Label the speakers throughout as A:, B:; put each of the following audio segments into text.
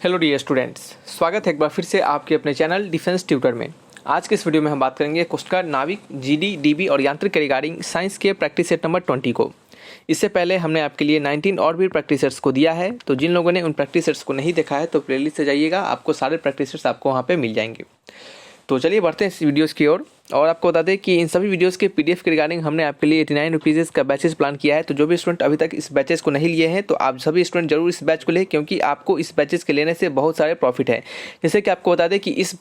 A: Hello dear students, स्वागत है एक बार फिर से आपके अपने चैनल डिफेंस ट्यूटर में। आज के इस वीडियो में हम बात करेंगे कोस्ट गार्ड, नाविक, जीडी, डीबी और यांत्रिक के रिगार्डिंग साइंस के प्रैक्टिस सेट नंबर 20 को। इससे पहले हमने आपके लिए 19 और भी प्रैक्टिस सेट्स को दिया है, तो जिन लोगों ने उन प्रैक्टिस सेट्स को नहीं देखा है तो प्लेलिस्ट से जाइएगा, आपको सारे प्रैक्टिस सेट्स आपको वहाँ पर मिल जाएंगे। तो चलिए बढ़ते हैं इस वीडियोज़ की ओर। और आपको बता दें कि इन सभी वीडियोस के पीडीएफ के रिगार्डिंग हमने आपके लिए 89 रुपीज़ का बैचेस प्लान किया है। तो जो भी स्टूडेंट अभी तक इस बैचेस को नहीं लिए हैं तो आप सभी स्टूडेंट जरूर इस बैच को लें, क्योंकि आपको इस बैचेस के लेने से बहुत सारे प्रॉफिट है। जैसे कि आपको बता दें कि इस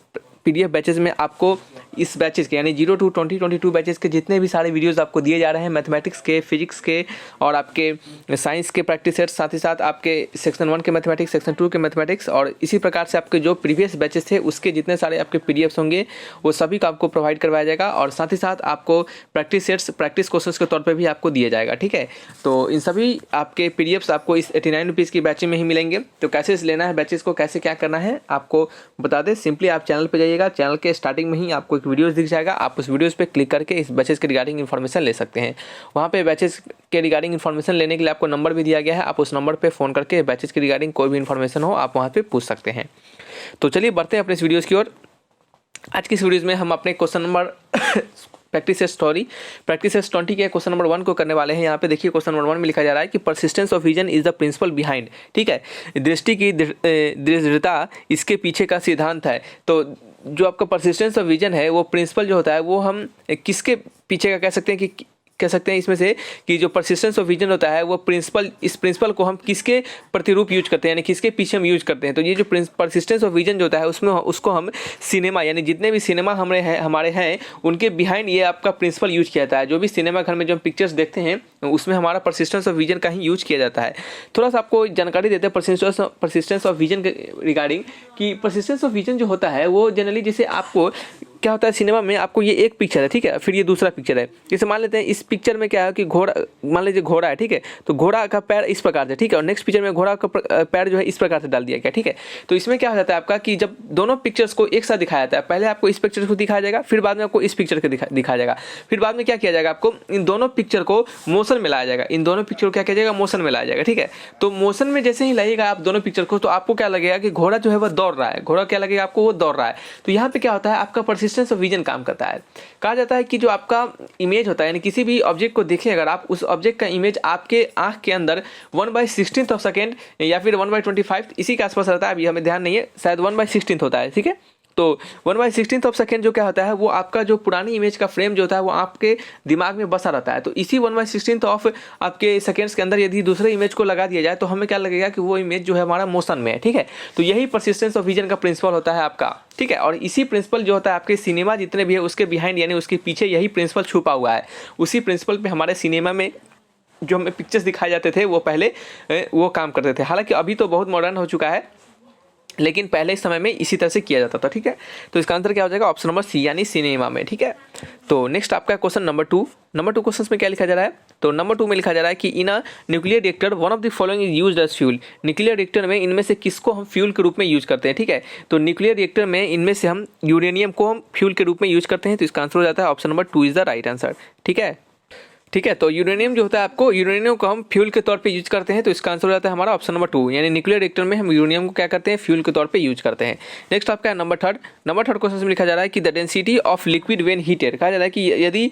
A: पीडीएफ बैचेस में आपको इस बैचेस के यानी 0 to 2022 बैचेस के जितने भी सारे वीडियोस आपको दिए जा रहे हैं, मैथमेटिक्स के, फिजिक्स के और आपके साइंस के प्रैक्टिस सेट्स, साथ ही साथ आपके सेक्शन 1 के मैथमेटिक्स, सेक्शन 2 के मैथमेटिक्स और इसी प्रकार से आपके जो प्रीवियस बैचेस थे उसके जितने सारे आपके पीडीएफ्स होंगे वो सभी को आपको प्रोवाइड करवाया जाएगा। और साथ ही साथ आपको प्रैक्टिस सेट्स, प्रैक्टिस क्वेश्चंस के तौर पर भी आपको दिया जाएगा। ठीक है, तो इन सभी आपके पीडीएफ्स आपको इस 89 रुपीज़ की बैच में ही मिलेंगे। तो कैसे लेना है बैचेस को, कैसे क्या करना है आपको बता दें। सिंपली आप चैनल पर जाइएगा, चैनल के स्टार्टिंग में ही आपको एक वीडियोस दिख जाएगा, आप उस वीडियोस पे क्लिक करके इस बैचेस के रिगार्डिंग इन्फॉर्मेशन ले सकते हैं। वहाँ पे बैचेस के रिगार्डिंग इन्फॉर्मेशन लेने के लिए आपको नंबर भी दिया गया है, आप उस नंबर पे फ़ोन करके बैचेस के रिगार्डिंग कोई भी इन्फॉर्मेशन हो आप वहाँ पे पूछ सकते हैं। तो चलिए बढ़ते हैं अपने इस वीडियोज़ की ओर। आज की इस वीडियोज़ में हम अपने क्वेश्चन नंबर प्रैक्टिस 20 के क्वेश्चन नंबर 1 को करने वाले हैं। यहाँ पे देखिए क्वेश्चन नंबर 1 में लिखा जा रहा है कि persistence of vision is the principle behind. ठीक है, दृष्टि की दृढ़ता इसके पीछे का सिद्धांत है। तो जो आपका परसिस्टेंस ऑफ विजन है वो प्रिंसिपल जो होता है वो हम किसके पीछे का कह सकते हैं इसमें से कि जो परसिस्टेंस ऑफ विजन होता है वो प्रिंसिपल, इस प्रिंसिपल को हम किसके प्रतिरूप यूज करते हैं यानी किसके पीछे हम यूज करते हैं। तो ये जो परसिस्टेंस ऑफ विजन जो होता है उसमें उसको हम सिनेमा यानी जितने भी सिनेमा हमारे हैं उनके बिहाइंड ये आपका प्रिंसिपल यूज किया जाता है। जो भी सिनेमा घर में जो हम पिक्चर्स देखते हैं उसमें हमारा परसिस्टेंस ऑफ विजन का ही यूज किया जाता है। थोड़ा सा आपको जानकारी देते हैं परसिस्टेंस ऑफ विजन के रिगार्डिंग कि परसिस्टेंस ऑफ विजन जो होता है वो जनरली जैसे आपको क्या होता है, सिनेमा में आपको ये एक पिक्चर है, ठीक है, फिर ये दूसरा पिक्चर है। जैसे मान लेते हैं इस पिक्चर में क्या है कि घोड़ा, मान लीजिए घोड़ा है, ठीक है, तो घोड़ा का पैर इस प्रकार से, ठीक है, और नेक्स्ट पिक्चर में घोड़ा का पैर जो है इस प्रकार से डाल दिया गया। ठीक है, तो इसमें क्या हो जाता है आपका कि जब दोनों पिक्चर्स को एक साथ दिखाया जाता है, पहले आपको इस पिक्चर को दिखाया जाएगा, फिर बाद में आपको इस पिक्चर को दिखाया जाएगा, फिर बाद में क्या किया जाएगा, आपको इन दोनों पिक्चर को मोशन में लाया जाएगा, इन दोनों पिक्चर को क्या किया जाएगा, मोशन में लाया जाएगा। ठीक है, तो मोशन में जैसे ही लाइएगा आप दोनों पिक्चर को, तो आपको क्या लगेगा कि घोड़ा जो है वो दौड़ रहा है, घोड़ा क्या लगेगा आपको, वो दौड़ रहा है। तो यहाँ पे क्या होता है, आपका परसिस्टेंस ऑफ विजन काम करता है। कहा जाता है कि जो आपका इमेज होता है यानी किसी भी ऑब्जेक्ट को देखें अगर आप, उस ऑब्जेक्ट का इमेज आपके आंख के अंदर 1/16 ऑफ सेकेंड या फिर 1/25 इसी के आसपास रहता है। अभी हमें ध्यान नहीं है, शायद 1/16 होता है। ठीक है, तो 1/16 ऑफ सेकेंड जो क्या होता है वो आपका जो पुरानी इमेज का फ्रेम जो होता है वो आपके दिमाग में बसा रहता है। तो इसी 1/16 ऑफ आपके सेकेंड्स के अंदर यदि दूसरे इमेज को लगा दिया जाए तो हमें क्या लगेगा कि वो इमेज जो है हमारा मोशन में है। ठीक है, तो यही परसिस्टेंस ऑफ विजन का प्रिंसिपल होता है आपका। ठीक है, और इसी प्रिंसिपल जो होता है आपके सिनेमा जितने भी है उसके बिहाइंड यानी उसके पीछे यही प्रिंसिपल छुपा हुआ है। उसी प्रिंसिपल पे हमारे सिनेमा में जो हमें पिक्चर्स दिखाए जाते थे वो पहले वो काम करते थे। हालांकि अभी तो बहुत मॉडर्न हो चुका है, लेकिन पहले इस समय में इसी तरह से किया जाता था। ठीक है, तो इसका आंसर क्या हो जाएगा, ऑप्शन नंबर सी यानी सिनेमा में। ठीक है, तो नेक्स्ट आपका क्वेश्चन नंबर 2 क्वेश्चन में क्या लिखा जा रहा है, तो नंबर 2 में लिखा जा रहा है कि in a nuclear reactor one of the following is used as fuel. Nuclear reactor में इनमें से किसको हम फ्यूल के रूप में यूज करते हैं। ठीक है, तो न्यूक्लियर रिएक्टर में इनमें से हम यूरेनियम को हम फ्यूल के रूप में यूज करते हैं। तो इसका आंसर हो जाता है option number 2 is the right answer. ठीक है, तो यूरेनियम जो होता है आपको, यूरेनियम को हम फ्यूल के तौर पे यूज करते हैं। तो इसका आंसर हो जाता है हमारा ऑप्शन नंबर 2 यानी न्यूक्लियर रिएक्टर में हम यूरेनियम को क्या करते हैं, फ्यूल के तौर पे यूज करते हैं। नेक्स्ट आपका नंबर थर्ड क्वेश्चन में लिखा जा रहा है कि the density of liquid when heated. कहा जा रहा है कि यदि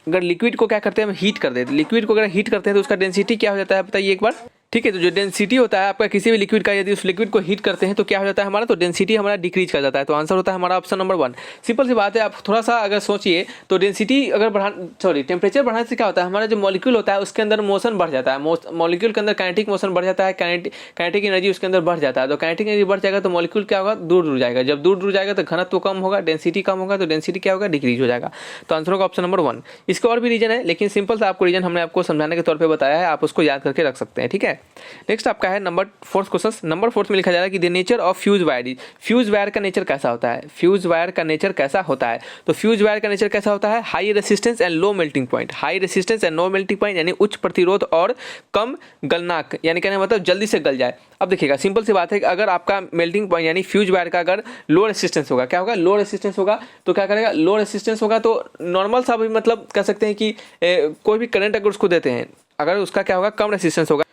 A: अगर लिक्विड को क्या करते हैं हम हीट कर देते हैं, लिक्विड को अगर हीट करते हैं तो उसका डेंसिटी क्या हो जाता है बताइए एक बार। ठीक है, तो जो डेंसिटी होता है आपका किसी भी लिक्विड का, यदि उस लिक्विड को हीट करते हैं तो क्या हो जाता है हमारा, तो डेंसिटी हमारा डिक्रीज कर जाता है। तो आंसर होता है हमारा ऑप्शन नंबर 1। सिंपल सी बात है, आप थोड़ा सा अगर सोचिए तो डेंसिटी अगर टेम्परेचर बढ़ाने से क्या होता है, हमारा जो मॉलिक्यूल होता है उसके अंदर मोशन बढ़ जाता है, मॉलिक्यूल के अंदर काइनेटिक मोशन बढ़ जाता है, काइनेटिक एनर्जी उसके अंदर बढ़ जाता है। तो काइनेटिक एनर्जी बढ़ जाएगा तो मॉलिक्यूल क्या होगा, दूर जाएगा। जब दूर जाएगा तो घनत्व कम होगा, डेंसिटी कम होगा, तो डेंसिटी क्या होगा, डिक्रीज हो जाएगा। तो आंसर होगा ऑप्शन नंबर 1। इसका और भी रीजन है, लेकिन सिंपल सा आपको रीजन हमने आपको समझाने के तौर पर बताया है, आप उसको याद करके रख सकते हैं। ठीक है, नेक्स्ट का है नंबर 4 क्वेश्चन। नंबर 4 में लिखा जा रहा है कि the nature of fuse wire. Fuse wire का नेचर कैसा होता है, फ्यूज वायर का नेचर कैसा होता है। तो फ्यूज वायर का नेचर कैसा होता है, high resistance and low melting point. High resistance and low melting point यानी उच्च प्रतिरोध और कम गलनाक, यानी कहने मतलब जल्दी से गल जाए। अब देखिएगा सिंपल सी बात है कि अगर आपका मेल्टिंग पॉइंट यानी फ्यूज वायर का अगर लो रेसिस्टेंस होगा, क्या होगा, लो रेसिस्टेंस होगा, तो क्या करेगा, लो रेसिस्टेंस होगा तो नॉर्मल सा भी मतलब कह सकते हैं कि कोई भी करंट अगर उसको देते हैं, अगर उसका क्या होगा, कम रेसिस्टेंस होगा,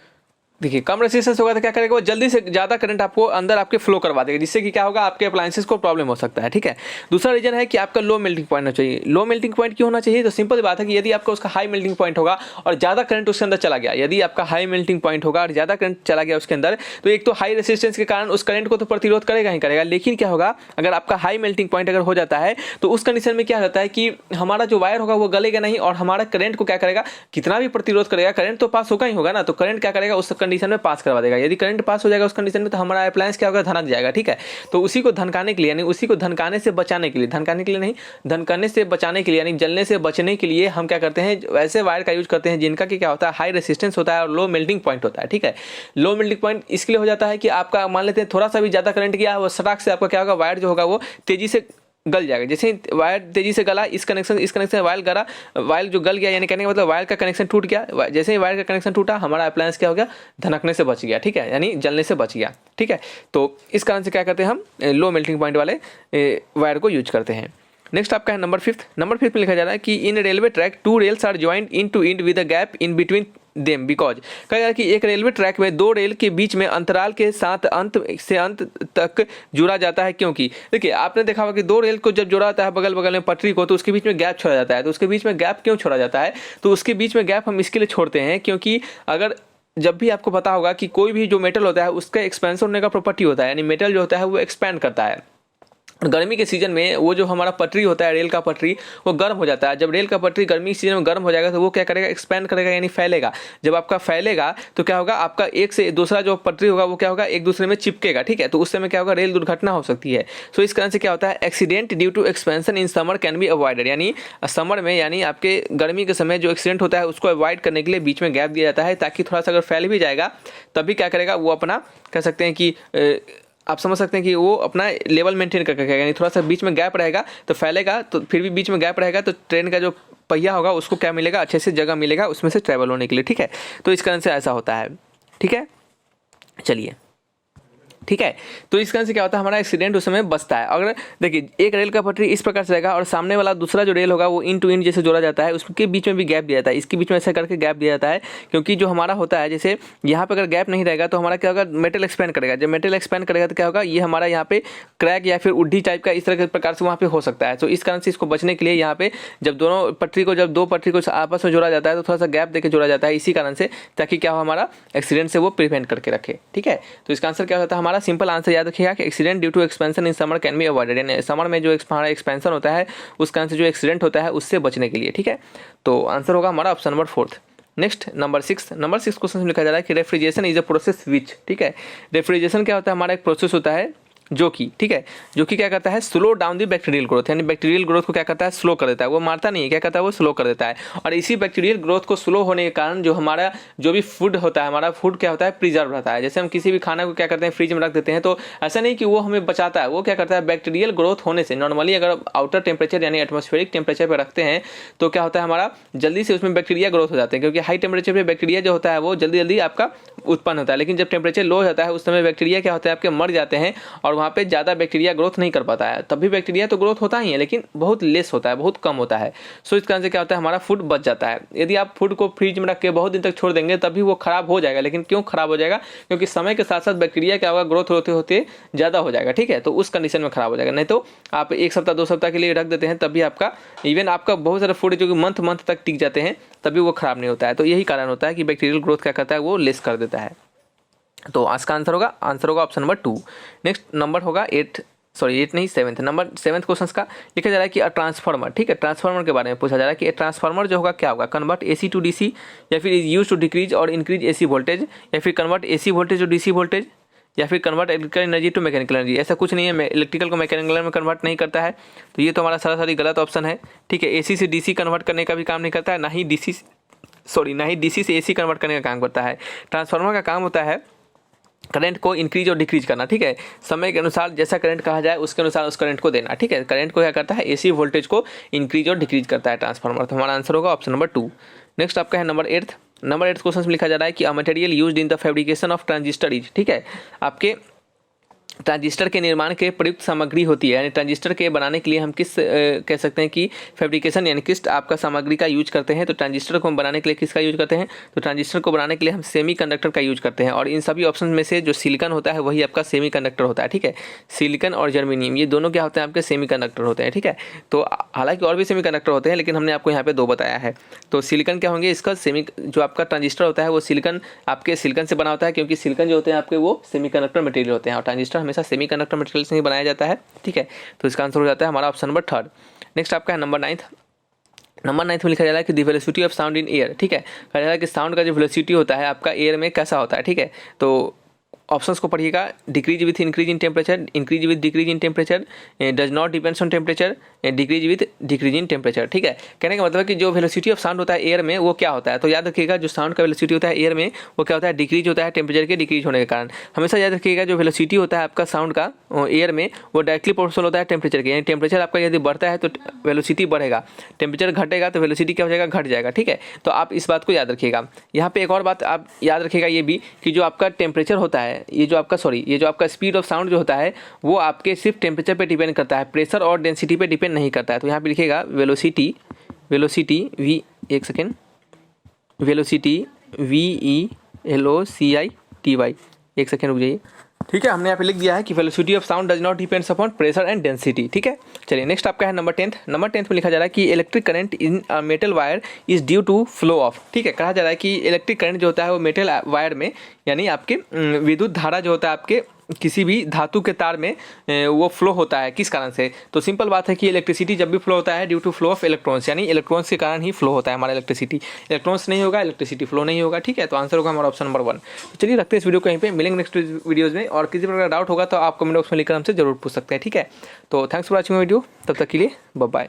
A: देखिए कम रेजिस्टेंस होगा तो क्या करेगा, वो जल्दी से ज़्यादा करंट आपको अंदर आपके फ्लो करवा देगा, जिससे कि क्या होगा, आपके अप्लायंसेस को प्रॉब्लम हो सकता है। ठीक है, दूसरा रीजन है कि आपका लो मेल्टिंग पॉइंट होना चाहिए। लो मेल्टिंग पॉइंट क्यों होना चाहिए, तो सिंपल बात है कि यदि आपका उसका हाई मेल्टिंग पॉइंट होगा और ज़्यादा करंट उसके अंदर चला गया, यदि आपका हाई मेल्टिंग पॉइंट होगा और ज़्यादा करंट चला गया उसके अंदर, तो एक तो हाई रेजिस्टेंस के कारण उस करंट को तो प्रतिरोध करेगा ही करेगा, लेकिन क्या होगा, अगर आपका हाई मेल्टिंग पॉइंट अगर हो जाता है तो उस कंडीशन में क्या होता है कि हमारा जो वायर होगा वो गलेगा नहीं, और हमारा करंट को क्या करेगा, कितना भी प्रतिरोध करेगा करंट तो पास होगा ही होगा ना, तो करंट क्या करेगा, उस कंडीशन में पास करवा देगा। यदि करंट पास हो जाएगा उस कंडीशन में, तो हमारा अप्लायंस क्या होगा, धनक जाएगा। ठीक है, तो उसी को धनकाने के लिए, यानी उसी को धनकाने से बचाने के लिए, धनकाने के लिए नहीं, धनकाने से बचाने के लिए, यानी जलने से बचने के लिए हम क्या करते हैं, वैसे वायर का यूज करते हैं जिनका कि क्या होता है, हाई रेसिस्टेंस होता है और लो मेल्टिंग पॉइंट होता है। ठीक है, लो मेल्टिंग पॉइंट इसके लिए हो जाता है कि आपका मान लेते हैं थोड़ा सा भी ज्यादा करंट गया, वो सटाक से आपका क्या होगा, वायर जो होगा वो तेजी से गल जाएगा। जैसे ही वायर तेजी से गला, इस कनेक्शन वायर गला, वायर जो गल गया, यानी कहने का मतलब वायर का कनेक्शन टूट गया। जैसे ही वायर का कनेक्शन टूटा, हमारा अप्लायंस क्या हो गया, धनकने से बच गया। ठीक है, यानी जलने से बच गया। ठीक है, तो इस कारण से क्या करते हैं, हम लो मेल्टिंग पॉइंट वाले वायर को यूज करते हैं। नेक्स्ट आपका है नंबर फिफ्थ में लिखा जा रहा है कि in railway track 2 rails are joint in to end with a gap in between them because, कहा जा रहा है कि एक रेलवे ट्रैक में 2 रेल के बीच में अंतराल के साथ अंत से अंत तक जुड़ा जाता है, क्योंकि देखिए आपने देखा होगा कि 2 रेल को जब जोड़ा जाता है बगल बगल में पटरी को, तो उसके बीच में गैप छोड़ा जाता है। तो उसके बीच में गैप क्यों छोड़ा जाता है, तो उसके बीच में गैप हम इसके लिए छोड़ते हैं क्योंकि अगर जब भी आपको पता होगा कि कोई भी जो मेटल होता है उसका एक्सपेंशन होने का प्रॉपर्टी होता है, यानी मेटल जो होता है वो एक्सपैंड करता है। गर्मी के सीजन में वो जो हमारा पटरी होता है, रेल का पटरी, वो गर्म हो जाता है। जब रेल का पटरी गर्मी के सीजन में गर्म हो जाएगा तो वो क्या करेगा, एक्सपैंड करेगा, यानी फैलेगा। जब आपका फैलेगा तो क्या होगा, आपका एक से दूसरा जो पटरी होगा वो क्या होगा, एक दूसरे में चिपकेगा। ठीक है, तो उस समय क्या होगा, रेल दुर्घटना हो सकती है। सो इस कारण से क्या होता है, accident due to expansion in summer can be avoided, यानी समर में, यानी आपके गर्मी के समय जो एक्सीडेंट होता है उसको अवॉइड करने के लिए बीच में गैप दिया जाता है, ताकि थोड़ा सा अगर फैल भी जाएगा तभी क्या करेगा, वो अपना कह सकते हैं कि आप समझ सकते हैं कि वो अपना लेवल मेंटेन करके रखेगा, यानी थोड़ा सा बीच में गैप रहेगा तो फैलेगा, तो फिर भी बीच में गैप रहेगा तो ट्रेन का जो पहिया होगा उसको क्या मिलेगा, अच्छे से जगह मिलेगा उसमें से ट्रैवल होने के लिए। ठीक है, तो इस कारण से ऐसा होता है। ठीक है, चलिए, ठीक है, तो इस कारण से क्या होता है, हमारा एक्सीडेंट उस समय बचता है। अगर देखिए एक रेल का पटरी इस प्रकार से रहेगा और सामने वाला दूसरा जो रेल होगा वो इन टू इन जैसे जोड़ा जाता है, उसके बीच में भी गैप दिया जाता है, इसके बीच में ऐसा करके गैप दिया जाता है, क्योंकि जो हमारा होता है, जैसे यहाँ पे अगर गैप नहीं रहेगा तो हमारा क्या होगा, मेटल एक्सपेंड करेगा। जब मेटल एक्सपेंड करेगा तो क्या होगा, ये हमारा यहाँ पे क्रैक या फिर उड्डी टाइप का इस तरह के प्रकार से वहाँ पे हो सकता है। तो इस कारण से इसको बचने के लिए यहाँ पे जब दो पटरी को आपस में जोड़ा जाता है तो थोड़ा सा गैप देकर जोड़ा जाता है, इसी कारण से, ताकि क्या हो, हमारा एक्सीडेंट से वो प्रिवेंट करके रखे। ठीक है, तो इसका आंसर क्या होता है, हमारा सिंपल आंसर याद रखिएगा कि accident due to expansion in summer can be avoided, यानी समर में जो हमारा एक्सपेंशन होता है उस कारण से जो एक्सीडेंट होता है उससे बचने के लिए। ठीक है, तो आंसर होगा हमारा option number 4। Next number 6 question में लिखा जा रहा है कि refrigeration is a process which, ठीक है, रेफ्रिजरेशन क्या होता है, हमारा एक प्रोसेस होता है जो कि, ठीक है, जो कि क्या करता है, slow down the bacterial growth, यानी बैक्टीरियल ग्रोथ को क्या करता है, स्लो कर देता है। वो मारता नहीं है, क्या करता है, वो स्लो कर देता है। और इसी बैक्टीरियल ग्रोथ को स्लो होने के कारण जो हमारा जो भी फूड होता है, हमारा फूड क्या होता है, प्रिजर्व रहता है। जैसे हम किसी भी खाना को क्या करते हैं, फ्रिज में रख देते हैं, तो ऐसा नहीं कि वो हमें बचाता है, वो क्या करता है, बैक्टीरियल ग्रोथ होने से, नॉर्मली अगर आउटर टेम्परेचर यानी एटमॉस्फेरिक टेम्परेचर पर रखते हैं तो क्या होता है, हमारा जल्दी से उसमें बैक्टीरिया ग्रोथ हो जाते हैं, क्योंकि हाई टेम्परेचर पर बैक्टीरिया जो होता है वो जल्दी जल्दी आपका उत्पन्न होता है। लेकिन जब टेम्परेचर लो होता है उस समय बैक्टीरिया क्या होता है, आपके मर जाते हैं और वहाँ पे ज़्यादा बैक्टीरिया ग्रोथ नहीं कर पाता है। तब भी बैक्टीरिया तो ग्रोथ होता ही है, लेकिन बहुत लेस होता है, बहुत कम होता है। सो इस कारण से क्या होता है, हमारा फूड बच जाता है। यदि आप फूड को फ्रिज में रख के बहुत दिन तक छोड़ देंगे तभी वो खराब हो जाएगा। लेकिन क्यों खराब हो जाएगा, क्योंकि समय के साथ साथ बैक्टीरिया क्या होगा, ग्रोथ होते होते ज़्यादा हो जाएगा। ठीक है, तो उस कंडीशन में खराब हो जाएगा। नहीं तो आप 1 सप्ताह 2 सप्ताह के लिए रख देते हैं तभी आपका इवन आपका बहुत सारे फूड जो कि मंथ तक टिक जाते हैं तभी वो खराब नहीं होता है। तो यही कारण होता है कि बैक्टीरियल ग्रोथ क्या करता है, वो लेस कर देता है। तो आज का आंसर होगा ऑप्शन नंबर 2। नेक्स्ट नंबर होगा 7th नंबर 7th क्वेश्चन का लिखा जा रहा है कि ट्रांसफार्मर, ठीक है, ट्रांसफार्मर के बारे में पूछा जा रहा है कि ट्रांसफार्मर जो होगा क्या होगा, कन्वर्ट एसी टू डीसी, या फिर इज यूज टू डिक्रीज और इंक्रीज एसी वोल्टेज, या फिर convert AC voltage to DC voltage, या फिर convert electrical energy to mechanical energy. ऐसा कुछ नहीं है, इलेक्ट्रिकल को मैकेनिकल में कन्वर्ट नहीं करता है, तो ये तो हमारा सारी गलत ऑप्शन है। ठीक है, एसी से डीसी कन्वर्ट करने का भी काम नहीं करता है, ना ही डीसी से एसी कन्वर्ट करने का काम करता है। ट्रांसफार्मर का काम होता है करंट को इंक्रीज और डिक्रीज करना। ठीक है, समय के अनुसार जैसा करंट कहा जाए उसके अनुसार उस करंट को देना। ठीक है, करंट को क्या करता है, एसी वोल्टेज को इंक्रीज और डिक्रीज करता है ट्रांसफार्मर। तो हमारा आंसर होगा ऑप्शन नंबर 2। नेक्स्ट आपका है नंबर 8th क्वेश्चन में लिखा जा रहा है कि a material used in the fabrication of transistor is, ठीक है, आपके ट्रांजिस्टर के निर्माण के प्रयुक्त सामग्री होती है, यानी ट्रांजिस्टर के बनाने के लिए हम किस कह सकते हैं कि फैब्रिकेशन यानी किस आपका सामग्री का यूज करते हैं। तो ट्रांजिस्टर को हम बनाने के लिए किसका यूज करते हैं, तो ट्रांजिस्टर को बनाने के लिए हम सेमीकंडक्टर का यूज करते हैं। और इन सभी ऑप्शन में से जो सिलिकॉन होता है वही आपका सेमीकंडक्टर होता है, ठीक है। सिलिकॉन और जर्मेनियम ये दोनों क्या होते हैं, आपके सेमीकंडक्टर होते हैं, ठीक है। तो हालांकि और भी सेमीकंडक्टर होते हैं, लेकिन हमने आपको यहाँ पे 2 बताया है। तो सिलिकॉन क्या होंगे, इसका जो आपका ट्रांजिस्टर होता है वो सिलिकॉन आपके सिलिकॉन से बना होता है, क्योंकि सिलिकॉन जो होते हैं आपके वो सेमीकंडक्टर मटेरियल होते हैं और ट्रांजिस्टर हमेशा सेमीकंडक्टर मटेरियल से ही बनाया जाता है, ठीक है। तो इसका आंसर हो जाता है हमारा ऑप्शन नंबर 3। नेक्स्ट आपका है नंबर 9 में लिखा जा रहा है कि the velocity of sound in air, ठीक है। कहा जा रहा है कि साउंड का जो वेलोसिटी होता है आपका एयर में कैसा होता है, ठीक है। तो ऑप्शंस को पढ़िएगा, decrease with increase in temperature, increase with decrease in temperature, does not depends on temperature, decrease with decrease in temperature, ठीक है। कहने का मतलब है कि जो वेलोसिटी ऑफ साउंड होता है एयर में वो क्या होता है, तो याद रखिएगा जो साउंड का वेलोसिटी होता है एयर में वो क्या होता है, डिक्रीज होता है टेम्परेचर के डिक्रीज होने के कारण। हमेशा याद रखिएगा जो वेलोसिटी होता है आपका साउंड का एयर में वो डायरेक्टली प्रोपोर्शनल होता है टेम्परेचर के, यानी टेम्परेचर आपका यदि बढ़ता है तो वेलोसिटी बढ़ेगा, टेम्परेचर घटेगा तो वेलोसिटी क्या हो जाएगा, घट जाएगा, ठीक है। तो आप इस बात को याद रखिएगा। यहाँ पे एक और बात आप याद रखिएगा ये भी कि जो आपका टेम्परेचर होता है, ये जो आपका स्पीड ऑफ साउंड जो होता है वो आपके सिर्फ टेम्परेचर पे डिपेंड करता है, प्रेशर और डेंसिटी पे डिपेंड नहीं करता है। तो यहाँ पे लिखिएगा वेलोसिटी वेलोसिटी VELOCITY, एक सेकेंड रुक जाइए, ठीक है। हमने यहाँ पे लिख दिया है कि velocity of sound does not depends upon pressure and density, ठीक है। चलिए नेक्स्ट आपका है नंबर 10 में लिखा जा रहा है कि electric current in metal wire is due to flow of, ठीक है। कहा जा रहा है कि इलेक्ट्रिक करंट जो होता है वो मेटल वायर में, यानी आपके विद्युत धारा जो होता है आपके किसी भी धातु के तार में वो फ्लो होता है, किस कारण से, तो सिंपल बात है कि इलेक्ट्रिसिटी जब भी फ्लो होता है due to flow of electrons, यानी इलेक्ट्रॉन्स के कारण ही फ्लो होता है हमारा इलेक्ट्रिसिटी। इलेक्ट्रॉन्स नहीं होगा इलेक्ट्रिसिटी फ्लो नहीं होगा, ठीक है। तो आंसर होगा हमारा ऑप्शन नंबर 1। तो चलिए रखते हैं इस वीडियो को यहीं पे, मिलेंगे नेक्स्ट वीडियोज़ में। और किसी प्रकार का डाउट होगा तो आप कमेंट बॉक्स में लिखकर हमसे जरूर पूछ सकते हैं, ठीक है। तो थैंक्स फॉर वॉचिंग वीडियो, तब तक के लिए बाय बाय।